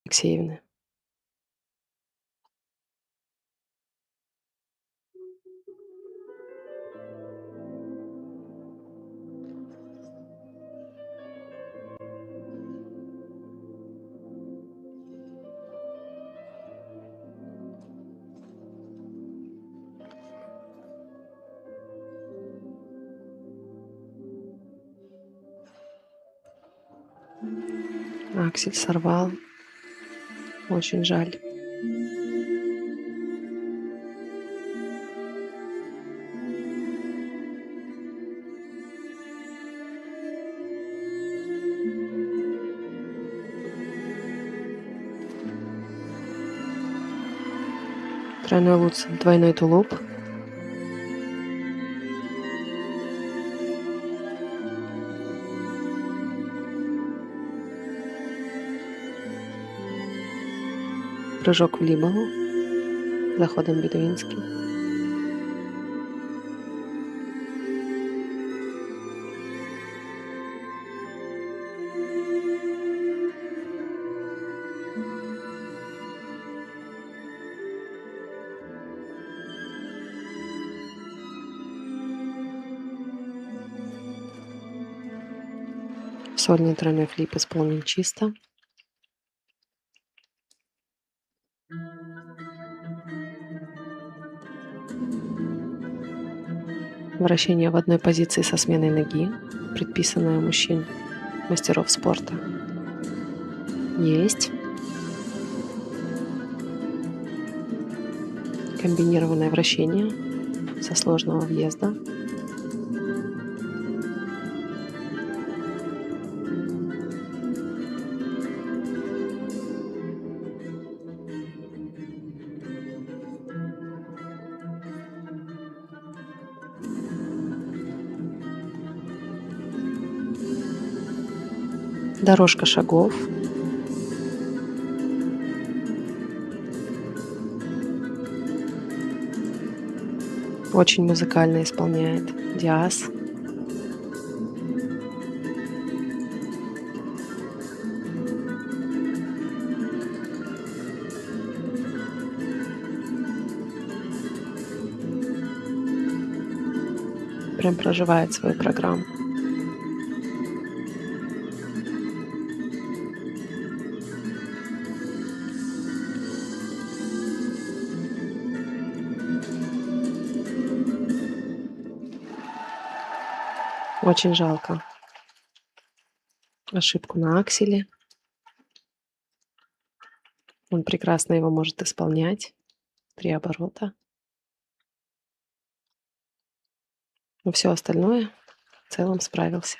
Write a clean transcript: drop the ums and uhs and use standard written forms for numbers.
Алексеевны. Аксель сорвал. Очень жаль. Тройной луц, двойной тулуп. Прыжок в либову заходом бедуинским. Сольный тройной флип исполнен чисто. Вращение в одной позиции со сменой ноги, предписанное мужчин, мастеров спорта. Есть. Комбинированное вращение со сложного въезда. Дорожка шагов. Очень музыкально исполняет Диас. Прям проживает свою программу. Очень жалко ошибку на акселе. Он прекрасно его может исполнять. 3 оборота. Но все остальное в целом справился.